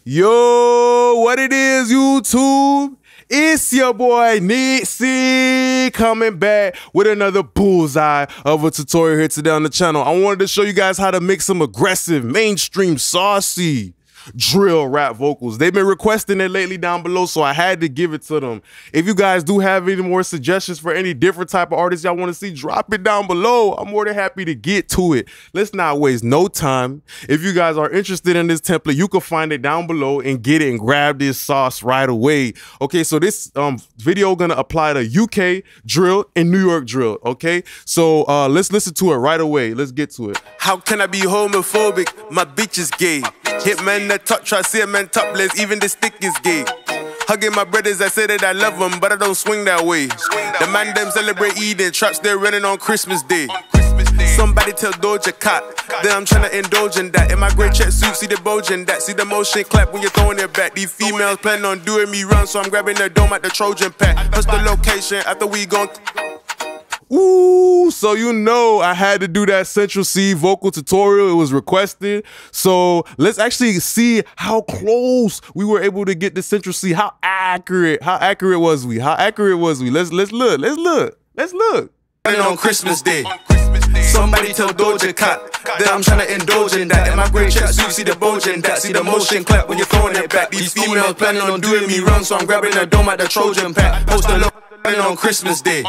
Yo, what it is, YouTube? It's your boy Nixie coming back with another bullseye of a tutorial here today on the channel. I wanted to show you guys how to make some aggressive, mainstream, saucy drill rap vocals. They've been requesting it lately down below, so I had to give it to them. If you guys do have any more suggestions for any different type of artists y'all want to see, drop it down below. I'm more than happy to get to it. Let's not waste no time. If you guys are interested in this template, you can find it down below and get it and grab this sauce right away. Okay, so this video gonna apply to UK drill and New York drill. Okay, so let's listen to it right away. Let's get to it. How can I be homophobic? My bitch is gay. Hit man the top, try see a man topless, even the stick is gay. Hugging my brothers, I say that I love them, but I don't swing that way. The man them celebrate Eden, traps they're running on Christmas Day. Somebody tell Doja Cat that I'm trying to indulge in that. In my great check suit, see the bulge in that. See the motion clap when you're throwing it back. These females planning on doing me run, so I'm grabbing the dome at the Trojan pack. Plus the location after we gon' Ooh, so you know I had to do that Central C vocal tutorial. It was requested. So let's actually see how close we were able to get the Central C. How accurate was we? Let's look. on Christmas Day. Somebody tell Doja Cat that I'm trying to indulge in that. In my great check suit, see the bulge in that. See the motion clap when you're throwing it back. These females planning on doing me run, so I'm grabbing the dome at the Trojan pack. Post the location on Christmas Day.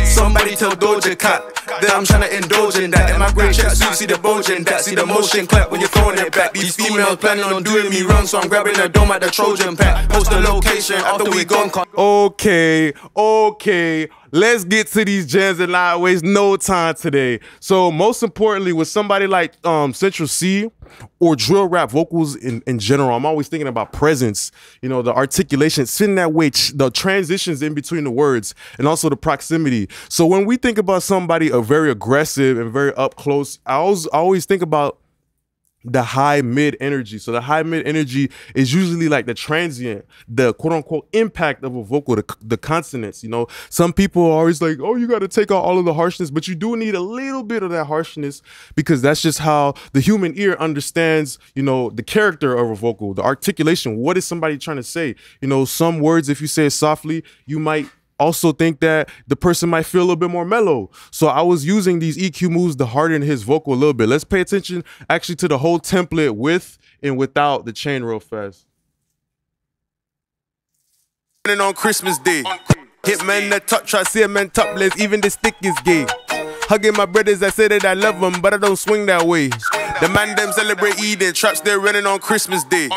Somebody tell Doja Cat that I'm trying to indulge in that. In my great check suit, see the bulge in that. See the motion clap when you're throwing it back. These females planning on doing me run, so I'm grabbing the dome at the Trojan pack. Post the location after we gone. Okay. Let's get to these gems and not waste no time today. So most importantly, with somebody like Central C or drill rap vocals in general, I'm always thinking about presence, you know, the articulation, sitting that way, the transitions in between the words, and also the proximity. So when we think about somebody very aggressive and very up close, I always think about the high mid energy. So the high mid energy is usually like the transient, the quote unquote impact of a vocal, the consonants. You know, some people are always like, oh, you got to take out all of the harshness, but you do need a little bit of that harshness because that's just how the human ear understands, you know, the character of a vocal, the articulation. What is somebody trying to say? You know, some words, if you say it softly, you might also think that the person might feel a little bit more mellow. So I was using these EQ moves to harden his vocal a little bit. Let's pay attention actually to the whole template with and without the chain real fast. On Christmas Day, hit man the top, try see a man topless, even the stick is gay. Hugging my brothers, I say that I love them, but I don't swing that way. The man them celebrate Eden, traps they're running on Christmas Day.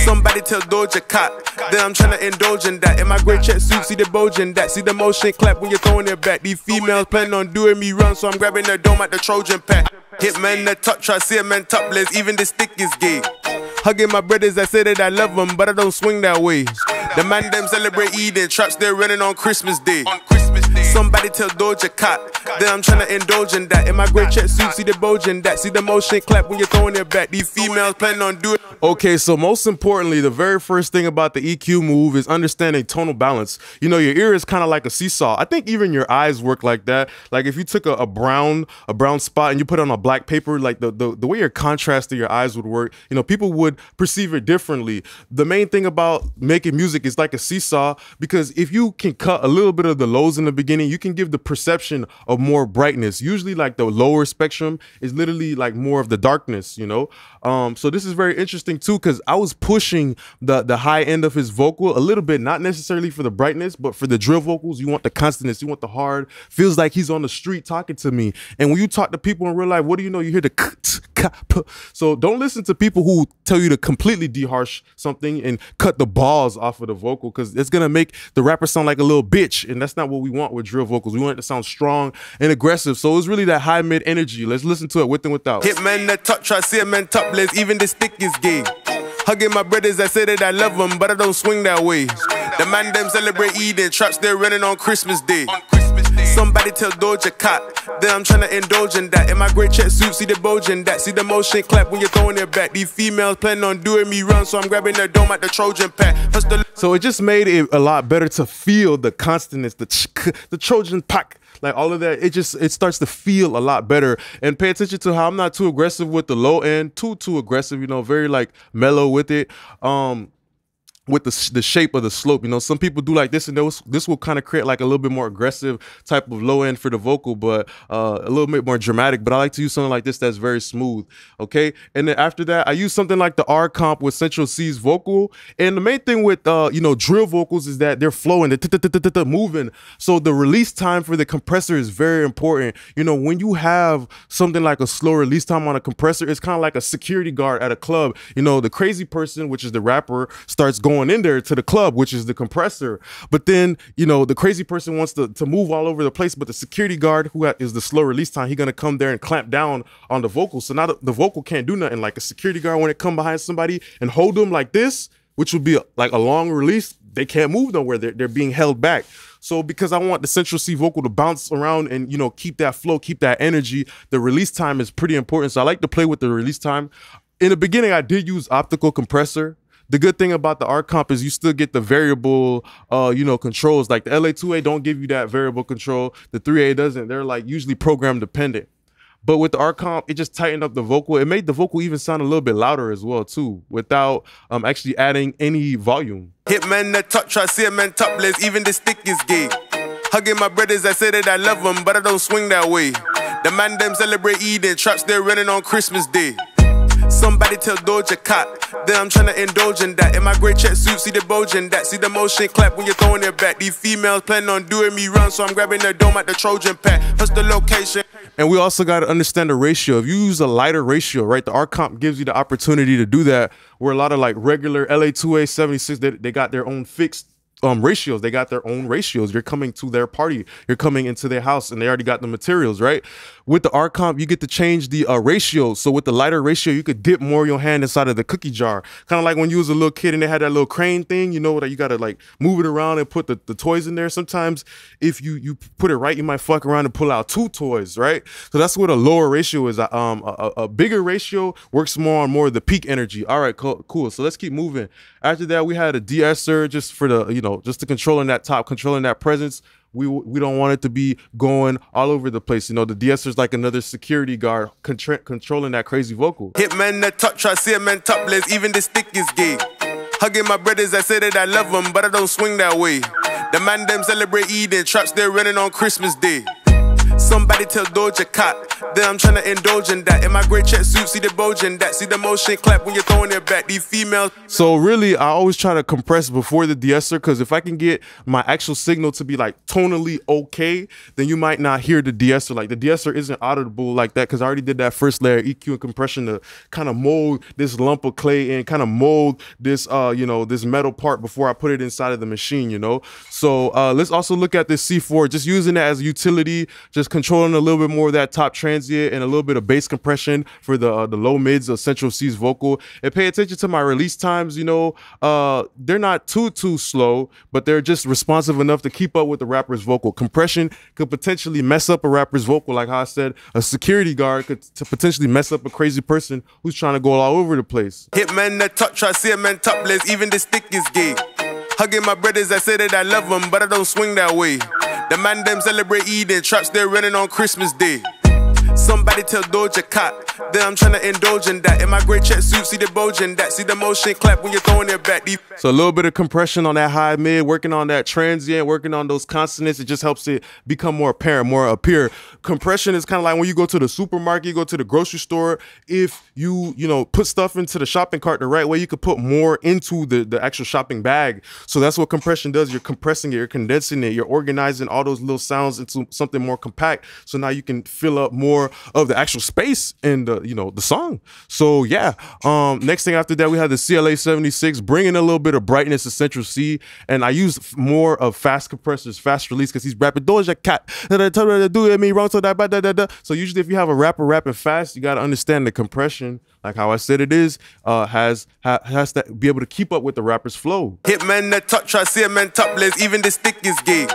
Somebody tell Doja Cat that I'm trying to indulge in that. In my great check suit, see the bulge in that. See the motion clap when you're throwing it back. These females planning on doing me run, so I'm grabbing the dome at the Trojan pack. Hit man the top, try see a man topless, even the stick is gay. Hugging my brothers, I say that I love them, but I don't swing that way. The man them celebrate Eden, traps they're running on Christmas Day. Somebody tell Doja Cat that I'm trying to indulge in that. In my great check suit, see the bulge in that. See the motion clap when you're throwing it back. These females planning on doing. Okay, so most importantly, the very first thing about the EQ move is understanding tonal balance. You know, your ear is kind of like a seesaw. I think even your eyes work like that. Like if you took a brown spot and you put it on a black paper, like the way your contrast to your eyes would work, you know, people would perceive it differently. The main thing about making music is like a seesaw, because if you can cut a little bit of the lows in the beginning, you can give the perception of more brightness. Usually like the lower spectrum is literally like more of the darkness, you know? So this is very interesting too, because I was pushing the high end of his vocal a little bit, not necessarily for the brightness, but for the drill vocals, you want the consonants, you want the hard, feels like he's on the street talking to me. And when you talk to people in real life, what do you know? You hear the so don't listen to people who tell you to completely deharsh something and cut the balls off of the vocal, because it's gonna make the rapper sound like a little bitch, and that's not what we want with drill vocals. We want it to sound strong and aggressive. So it's really that high mid energy. Let's listen to it with and without. Hit man the top, try see a man topless, even the stick is gay. Hugging my brothers, I say that I love them, but I don't swing that way. The man them celebrate Eden, traps they're running on Christmas Day. Somebody tell Doja Cat that I'm trying to indulge in that. In my great check suit, see the bulge in that. See the motion clap when you're throwing it back. These females planning on doing me run, so I'm grabbing the dome at the Trojan pack. Plus the So it just made it a lot better to feel the consonants, the Trojan pack, like all of that. It starts to feel a lot better. And pay attention to how I'm not too aggressive with the low end, too aggressive, you know, very like mellow with it. With the shape of the slope, you know, some people do like this, and this will kind of create like a little bit more aggressive type of low end for the vocal, but a little bit more dramatic. But I like to use something like this that's very smooth. Okay, and then after that, I use something like the R comp with Central C's vocal. And the main thing with you know, drill vocals is that they're flowing, they're moving. So the release time for the compressor is very important. You know, when you have something like a slow release time on a compressor, it's kind of like a security guard at a club. You know, the crazy person, which is the rapper, starts going in there to the club, which is the compressor. But then, you know, the crazy person wants to move all over the place, but the security guard, who is the slow release time, he's gonna come there and clamp down on the vocal. So now the vocal can't do nothing. Like a security guard, when it come behind somebody and hold them like this, which would be like a long release, they can't move nowhere. They're being held back. So because I want the Central C vocal to bounce around and, you know, keep that flow, keep that energy, the release time is pretty important. So I like to play with the release time. In the beginning, I did use optical compressor. The good thing about the R comp is you still get the variable, you know, controls. Like the LA2A don't give you that variable control. The 3A doesn't. They're like usually program dependent. But with the R comp, it just tightened up the vocal. It made the vocal even sound a little bit louder as well too, without actually adding any volume. Hit man the top, try see a man topless, even the stick is gay. Hugging my brothers, I say that I love them, but I don't swing that way. The man them celebrate Eden, traps they're running on Christmas Day. Somebody tell Doja Cat that I'm tryna indulge in that. In my great check suit, see the bulge in that. See the motion clap when you're throwing it back. These females planning on doing me wrong, so I'm grabbing the dome at the Trojan pack. Plus the location. And we also got to understand the ratio. If you use a lighter ratio, right, the R comp gives you the opportunity to do that, where a lot of like regular LA2A 76, they got their own fixed ratios. They got their own ratios. You're coming to their party, you're coming into their house, and they already got the materials, right? With the R comp, you get to change the ratio. So with the lighter ratio, you could dip more of your hand inside of the cookie jar. Kind of like when you was a little kid and they had that little crane thing, you know, that you got to like move it around and put the toys in there. Sometimes if you put it right, you might fuck around and pull out 2 toys, right? So that's what a lower ratio is. A bigger ratio works more on more of the peak energy. All right, cool. So let's keep moving. After that, we had a de-esser just for the, you know, just to controlling that top, controlling that presence. We don't want it to be going all over the place. You know, the de-esser is like another security guard controlling that crazy vocal. Hit man the top, try see a man topless, even the stick is gay. Hugging my brothers, I say that I love them, but I don't swing that way. The man them celebrate Eden, traps they're running on Christmas Day. Somebody tell Doja Cat that I'm tryna indulge in that. In my great check suit, see the bulge in that. See the motion clap when you're throwing it back. These females. So really, I always try to compress before the de-esser, because if I can get my actual signal to be like tonally okay, then you might not hear the de-esser. Like the de-esser isn't audible like that, because I already did that first layer EQ and compression to kind of mold this lump of clay and kind of mold this you know, this metal part before I put it inside of the machine, you know. So let's also look at this C4, just using it as a utility, just controlling a little bit more of that top transient and a little bit of bass compression for the low mids of Central C's vocal. And pay attention to my release times. You know, they're not too slow, but they're just responsive enough to keep up with the rapper's vocal. Compression could potentially mess up a rapper's vocal, like how I said, a security guard could potentially mess up a crazy person who's trying to go all over the place. Hit man the top, try see a man topless, even the stick is gay. Hugging my brothers, I say that I love them, but I don't swing that way. The man them celebrate Eden, traps they're running on Christmas Day. Somebody tell Doja Cat that I'm tryna indulge in that. In my great check suit, see the bulge in that. See the motion clap when you're throwing it back. So a little bit of compression on that high mid, working on that transient, working on those consonants. It just helps it become more apparent, more appear. Compression is kind of like when you go to the supermarket, you go to the grocery store. If you know, put stuff into the shopping cart the right way, you could put more into the actual shopping bag. So that's what compression does. You're compressing it, you're condensing it, you're organizing all those little sounds into something more compact. So now you can fill up more of the actual space in the, you know, the song. So yeah, next thing after that, we had the CLA 76 bringing a little bit of brightness to Central C, and I used more of fast compressors, fast release, because he's rapping Doja Cat do me wrong, so that so usually if you have a rapper rapping fast, you got to understand the compression, like how I said it is, has to be able to keep up with the rapper's flow. Hit man the top, try see a man topless, even the stick is gay.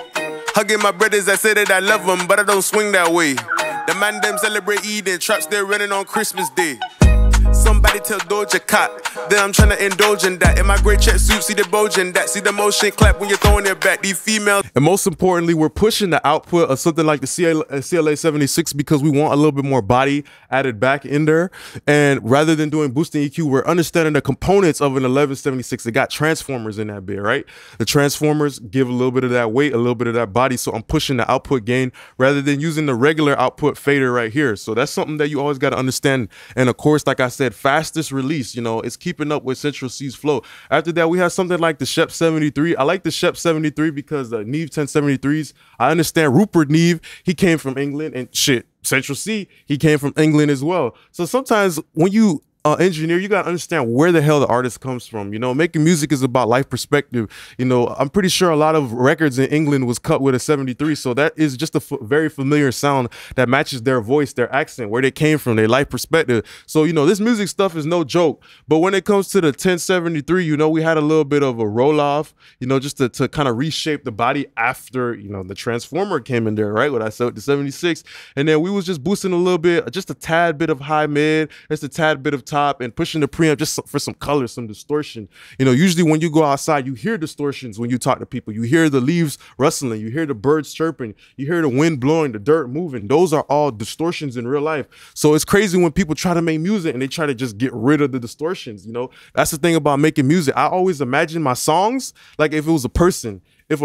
Hugging my brothers, I say that I love them, but I don't swing that way. The man them celebrate Eden, traps they're running on Christmas Day. Somebody tell Doja Cat that I'm tryna indulge in that. In my great check suit, see the bulge in that. See the motion clap when you're throwing it back. These females. And most importantly, we're pushing the output of something like the CLA 76 because we want a little bit more body added back in there. And rather than doing boosting EQ, we're understanding the components of an 1176. They got transformers in that bit, right? The transformers give a little bit of that weight, a little bit of that body. So I'm pushing the output gain rather than using the regular output fader right here. So that's something that you always got to understand. And of course, like I said, fastest release, you know, it's keeping up with Central C's flow. After that, we have something like the Shep 73. I like the Shep 73 because the Neve 1073s, I understand Rupert Neve, he came from England, and shit, Central C, he came from England as well. So sometimes when you engineer, you got to understand where the hell the artist comes from. You know, making music is about life perspective. You know, I'm pretty sure a lot of records in England was cut with a 73. So that is just a very familiar sound that matches their voice, their accent, where they came from, their life perspective. So, you know, this music stuff is no joke. But when it comes to the 1073, you know, we had a little bit of a roll off, you know, just to kind of reshape the body after, you know, the transformer came in there, right? What I said with the 76. And then we was just boosting a little bit, just a tad bit of high mid, just a tad bit of top, and pushing the preamp just for some color, some distortion. You know, usually when you go outside, you hear distortions when you talk to people. You hear the leaves rustling, you hear the birds chirping, you hear the wind blowing, the dirt moving. Those are all distortions in real life. So it's crazy when people try to make music and they try to just get rid of the distortions. You know, that's the thing about making music. I always imagine my songs like if it was a person. If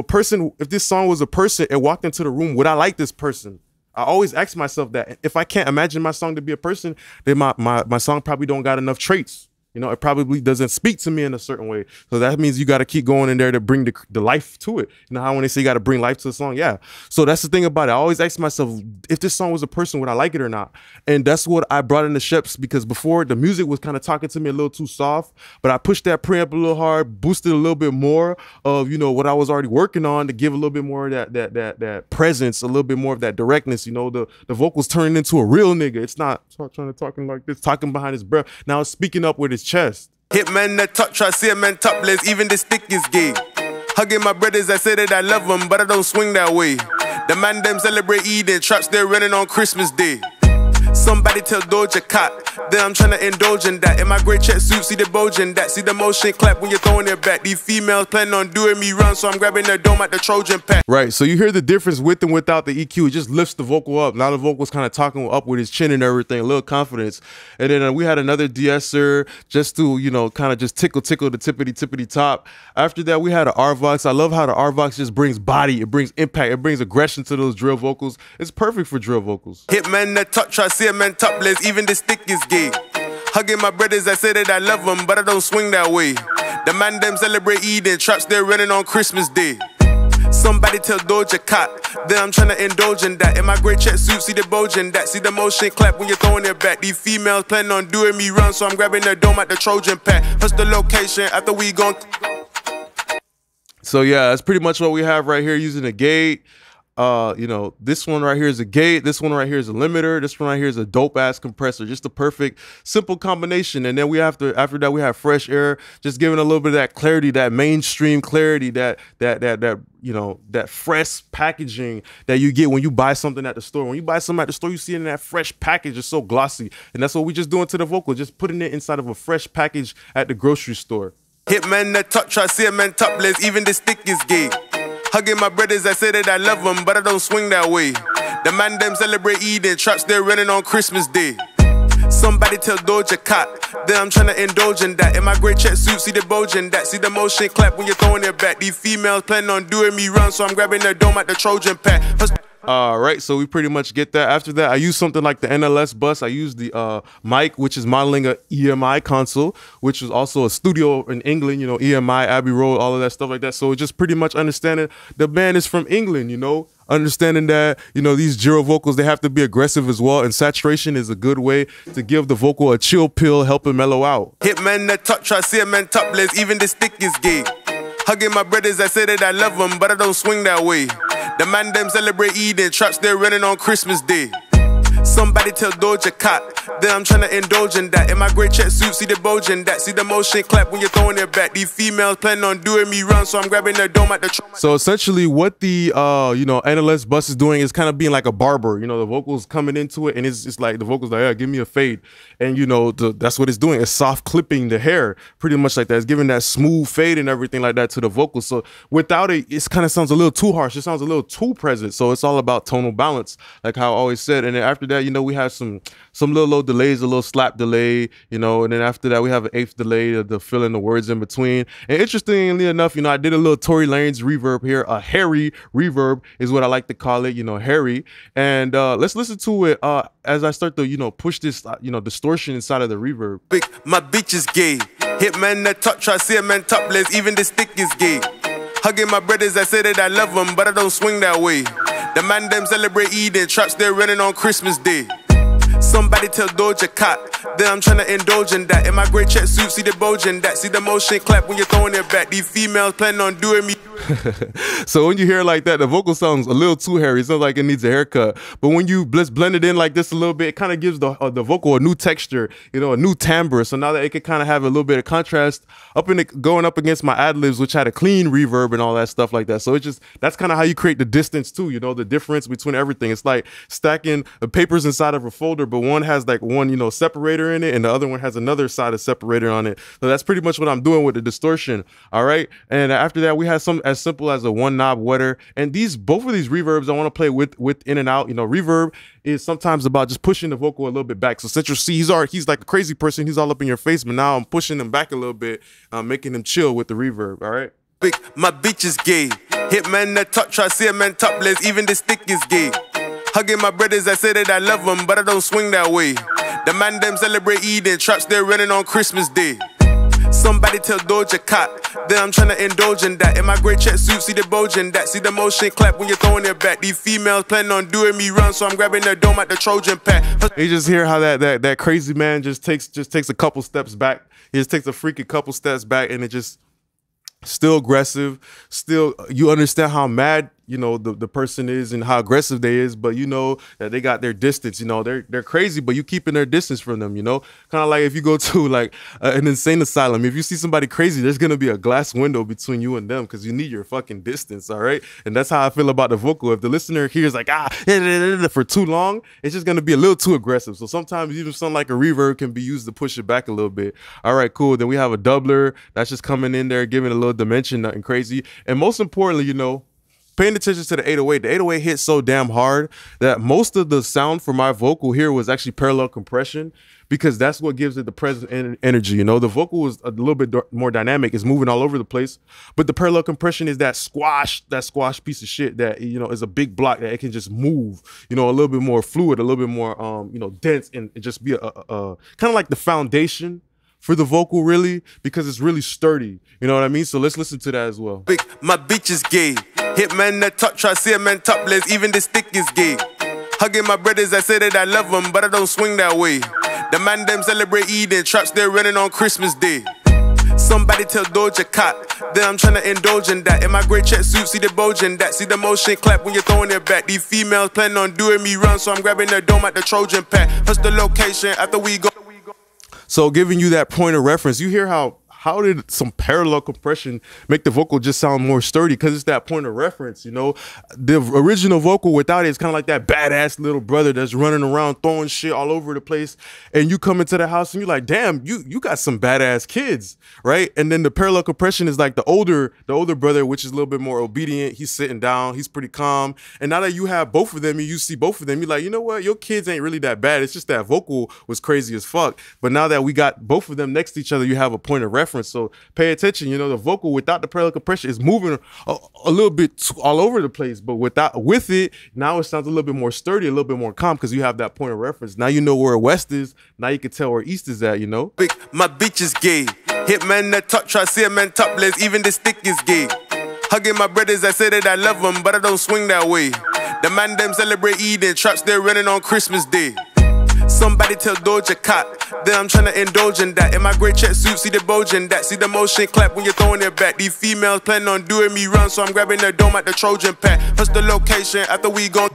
this song was a person and walked into the room, would I like this person? I always ask myself that. If I can't imagine my song to be a person, then my song probably don't got enough traits. You know, it probably doesn't speak to me in a certain way. So that means you got to keep going in there to bring the life to it. You know how when they say you got to bring life to a song? Yeah. So that's the thing about it. I always ask myself, if this song was a person, would I like it or not? And that's what I brought in the Sheps, because before the music was kind of talking to me a little too soft, but I pushed that preamp a little hard, boosted a little bit more of, you know, what I was already working on to give a little bit more of that presence, a little bit more of that directness. You know, the vocals turning into a real nigga. It's not trying to talking like this, talking behind his breath. Now it's speaking up with his chest. Hit men that top, try see a man topless, even the stick is gay. Hugging my brothers, I say that I love them, but I don't swing that way. The man them celebrate Eden, traps they're running on Christmas Day. Somebody tell Doja Cat that I'm tryna indulge in that. In my great check suit, see the bulge in that. See the motion clap when you're throwing it back. These females planning on doing me run, so I'm grabbing their dome at the Trojan pack. Right, so you hear the difference with and without the EQ. It just lifts the vocal up. Now the vocal's kind of talking up with his chin and everything, a little confidence. And then we had another de-esser just to, you know, kind of just tickle the tippity top. After that, we had an R-Vox. I love how the R-Vox just brings body, it brings impact, it brings aggression to those drill vocals. It's perfect for drill vocals. Hit men that top, try see a man topless, even the stick is gay. Hugging my brothers, I say that I love them, but I don't swing that way. The man them celebrate Eden, traps they're running on Christmas Day. Somebody tell Doja Cat that I'm tryna indulge in that. In my great check suit, see the bulge in that. See the motion clap when you're throwing it back. These females planning on doing me run, so I'm grabbing their dome at the Trojan pack. Plus the location after we gone. So yeah, that's pretty much what we have right here using the gate. You know, this one right here is a gate, this one right here is a limiter, this one right here is a dope ass compressor. Just a perfect simple combination. And then we have to, after that, we have fresh air, just giving a little bit of that clarity, that mainstream clarity, that you know, that fresh packaging that you get when you buy something at the store. When you buy something at the store, you see it in that fresh package. It's so glossy. And that's what we just doing to the vocal, just putting it inside of a fresh package at the grocery store. Hit men that top, try see a man topless, even the stick is gay. Hugging my brothers, I say that I love them, but I don't swing that way. The man them celebrate Eden, traps they're running on Christmas Day. Somebody tell Doja Cat that I'm tryna indulge in that. In my great check suit, see the bulge in that. See the motion clap when you're throwing it back. These females planning on doing me run, so I'm grabbing their dome at the Trojan pack. Right, so we pretty much get that. After that, I use something like the NLS bus. I use the mic, which is modeling a EMI console, which is also a studio in England, you know, EMI, Abbey Road, all of that stuff like that. So just pretty much understanding the band is from England, you know, understanding that, you know, these gyro vocals, they have to be aggressive as well. And saturation is a good way to give the vocal a chill pill, help it mellow out. Hit men that top, try see a man topless, even the stick is gay. Hugging my brothers, I say that I love them, but I don't swing that way. The man them celebrate Eden, traps they're running on Christmas Day. Somebody tell Doja Cat that I'm tryna indulge in that. In my great check suit, see the bulge in that. See the motion clap when you're throwing it back. These females planning on doing me run, so I'm grabbing their dome at the So essentially what the NLS bus is doing is kind of being like a barber. The vocals coming into it, and it's like the vocals like, yeah, give me a fade. And that's what it's doing. It's soft clipping the hair, pretty much like that. It's giving that smooth fade and everything like that to the vocals. So without it, it kind of sounds a little too harsh. It sounds a little too present. So it's all about tonal balance, like how I always said. And then after that, we have some little low delays, a little slap delay, and then after that we have an eighth delay to fill in the words in between. And interestingly enough, I did a little Tory Lanez reverb here. A hairy reverb is what I like to call it, hairy. And let's listen to it as I start to push this distortion inside of the reverb. My bitch is gay. Hit man that top, try see a man topless, even the stick is gay. Hugging my brothers, I say that I love them, but I don't swing that way. The man them celebrate Eden, traps they're running on Christmas Day. Somebody tell Doja Cat that I'm tryna indulge in that. In my great check suit, see the bulge in that. See the motion clap when you're throwing it back. These females planning on doing me. So when you hear it like that, the vocal sounds a little too hairy. It sounds like it needs a haircut. But when you blend it in like this a little bit, it kind of gives the vocal a new texture, a new timbre. So now that it can kind of have a little bit of contrast going up against my ad-libs, which had a clean reverb and all that stuff like that. So that's kind of how you create the distance too, the difference between everything. It's like stacking the papers inside of a folder, but one has like one, separator in it, and the other one has another side of separator on it. So that's pretty much what I'm doing with the distortion. All right. And after that, we have some as simple as a one knob wetter. And both of these reverbs I want to play with in and out. Reverb is sometimes about just pushing the vocal a little bit back. So Central C, he's like a crazy person. He's all up in your face, but now I'm pushing him back a little bit, making him chill with the reverb. All right. My bitch is gay. Hit man that top, try see a man topless, even the stick is gay. Hugging my brothers, I say that I love them, but I don't swing that way. The man them celebrate Eden, traps they're running on Christmas Day. Somebody tell Doja Cat that I'm tryna indulge in that. In my great check suit, see the bulge in that. See the motion clap when you're throwing it back. These females planning on doing me run, so I'm grabbing their dome at the Trojan pack. You just hear how that crazy man just takes a couple steps back. He just takes a freaking couple steps back, and it just still aggressive. Still, you understand how mad the person is and how aggressive they is, but that they got their distance. They're crazy, but you keeping their distance from them. Kind of like if you go to like an insane asylum, if you see somebody crazy, there's gonna be a glass window between you and them because you need your fucking distance. All right, and that's how I feel about the vocal. If the listener hears like for too long, it's just gonna be a little too aggressive. So sometimes even something like a reverb can be used to push it back a little bit. All right, cool. Then we have a doubler that's just coming in there, giving a little dimension, nothing crazy. And most importantly, paying attention to the 808. The 808 hit so damn hard that most of the sound for my vocal here was actually parallel compression, because that's what gives it the present energy. The vocal is a little bit more dynamic. It's moving all over the place, but the parallel compression is that squash piece of shit that is a big block that it can just move, a little bit more fluid, a little bit more dense, and just be a kind of like the foundation for the vocal, really, because it's really sturdy. You know what I mean? So let's listen to that as well. My bitch is gay. Hit man that top, try see a man topless, even the stick is gay. Hugging my brothers, I say that I love them, but I don't swing that way. The man them celebrate Eden, traps they're running on Christmas Day. Somebody tell Doja Cat that I'm tryna indulge in that. In my great check suit, see the bulge in that. See the motion clap when you're throwing it back. These females planning on doing me run, so I'm grabbing their dome at the Trojan pack. Plus the location after we go. So giving you that point of reference, you hear how did some parallel compression make the vocal just sound more sturdy? Because it's that point of reference, The original vocal without it is kind of like that badass little brother that's running around throwing shit all over the place. And you come into the house and you're like, damn, you got some badass kids, right? And then the parallel compression is like the older brother, which is a little bit more obedient. He's sitting down, he's pretty calm. And now that you have both of them and you see both of them, you're like, you know what? Your kids ain't really that bad. It's just that vocal was crazy as fuck. But now that we got both of them next to each other, you have a point of reference. So pay attention. The vocal without the parallel compression is moving a little bit all over the place, but with it, now it sounds a little bit more sturdy, a little bit more calm, because you have that point of reference. Now you know where west is. Now you can tell where east is at. My bitch is gay. Hit man that top, try see a man topless, even the stick is gay. Hugging my brothers, I say that I love them, but I don't swing that way. The man them celebrate Eden, traps they're running on Christmas Day. Somebody tell Doja Cat that I'm tryna indulge in that. In my great check suit, see the bulge in that. See the motion clap when you're throwing it back. These females planning on doing me run, so I'm grabbing their dome at the Trojan pack. Plus the location after we go.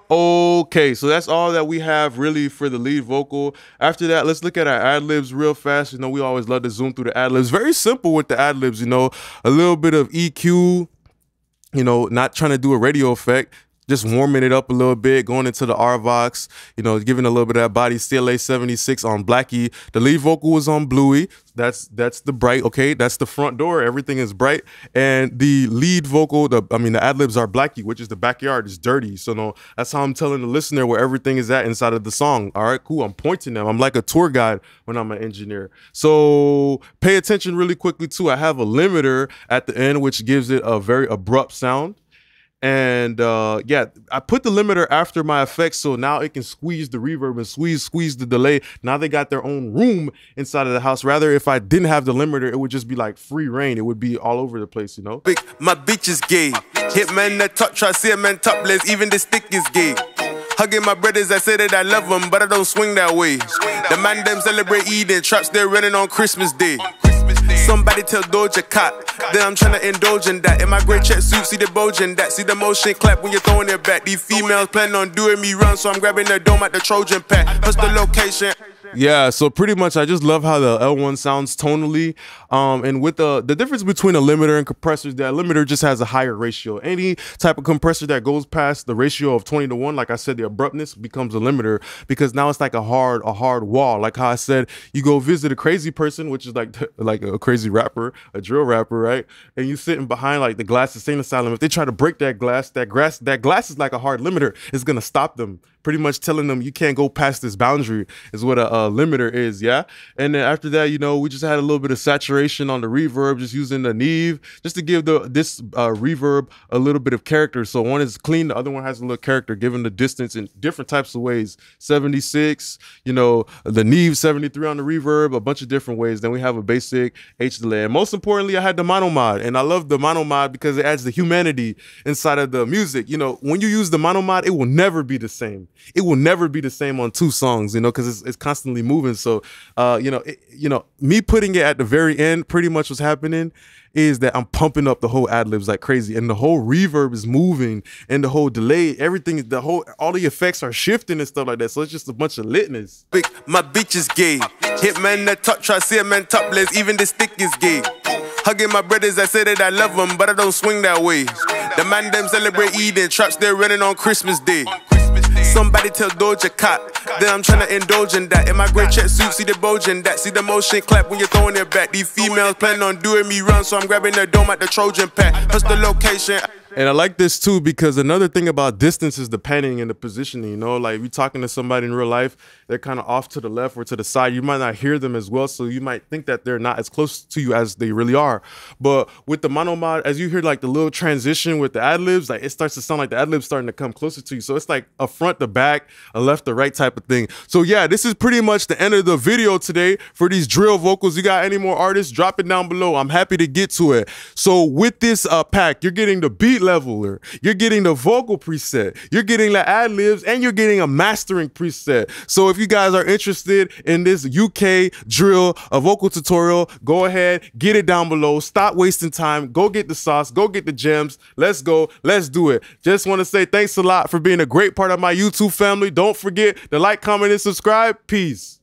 Okay, so that's all that we have really for the lead vocal. After that, let's look at our ad-libs real fast. You know, we always love to zoom through the ad-libs. Very simple with the ad-libs, you know, a little bit of EQ, you know, not trying to do a radio effect, just warming it up a little bit, going into the RVox, you know, giving a little bit of that body. CLA 76 on Blackie. The lead vocal was on Bluey. That's the bright, okay? That's the front door. Everything is bright. And the lead vocal, the ad-libs are Blackie, which is the backyard. It's dirty. So no, that's how I'm telling the listener where everything is at inside of the song. All right, cool. I'm pointing them. I'm like a tour guide when I'm an engineer. So pay attention really quickly too. I have a limiter at the end, which gives it a very abrupt sound. And yeah, I put the limiter after my effects, so now it can squeeze the reverb and squeeze the delay. Now they got their own room inside of the house. Rather, if I didn't have the limiter, it would just be like free reign. It would be all over the place, you know? My bitch is gay. Hit man the top, try see a man topless, even the stick is gay. Hugging my brothers, I say that I love them, but I don't swing that way. The man them celebrate Eden, traps they're running on Christmas Day. Somebody tell Doja Cat that I'm trying to indulge in that. In my great check suit, see the bulge in that. See the motion clap when you're throwing it back. These females plan on doing me run, so I'm grabbing the dome at the Trojan pack. What's the location? Yeah, so pretty much I just love how the L1 sounds tonally. And with the difference between a limiter and compressors, that limiter just has a higher ratio. Any type of compressor that goes past the ratio of 20:1, like I said, the abruptness becomes a limiter, because now it's like a hard wall. Like how I said, you go visit a crazy person, which is like a crazy rapper, a drill rapper, right? And you sitting behind like the glass insane asylum. If they try to break that glass is like a hard limiter. It's gonna stop them. Pretty much telling them you can't go past this boundary is what a limiter is, yeah? And then after that, you know, we just had a little bit of saturation on the reverb, just using the Neve, just to give this reverb a little bit of character. So one is clean, the other one has a little character, given the distance in different types of ways. 76, you know, the Neve 73 on the reverb, a bunch of different ways. Then we have a basic H delay. And most importantly, I had the mono mod. And I love the mono mod because it adds the humanity inside of the music. You know, when you use the mono mod, it will never be the same. It will never be the same on two songs, you know, because it's constantly moving. So, you know, me putting it at the very end, pretty much what's happening is that I'm pumping up the whole ad-libs like crazy, and the whole reverb is moving, and the whole delay, everything, all the effects are shifting and stuff like that. So it's just a bunch of litness. My bitch is gay. Hit man the top, try see a man topless, even the stick is gay. Hugging my brothers, I say that I love them, but I don't swing that way. The man them celebrate Eden, traps they're running on Christmas Day. Somebody tell Doja Cat that I'm trying to indulge in that. In my great check suit, see the bulge in that. See the motion clap when you're throwing it back. These females plan on doing me run, so I'm grabbing the dome at the Trojan pack. What's the location? And I like this too, because another thing about distance is the panning and the positioning, you know, like if you're talking to somebody in real life, they're kind of off to the left or to the side. You might not hear them as well, so you might think that they're not as close to you as they really are. But with the mono mod, as you hear like the little transition with the ad-libs, like it starts to sound like the ad-libs starting to come closer to you. So it's like a front to back, a left to right type of thing. So yeah, this is pretty much the end of the video today for these drill vocals. You got any more artists? Drop it down below. I'm happy to get to it. So with this pack, you're getting the beat leveler, you're getting the vocal preset, you're getting the ad-libs, and you're getting a mastering preset. So if you guys are interested in this UK drill, a vocal tutorial, go ahead, get it down below. Stop wasting time. Go get the sauce, go get the gems. Let's go, let's do it. Just want to say thanks a lot for being a great part of my YouTube family. Don't forget to like, comment, and subscribe. Peace.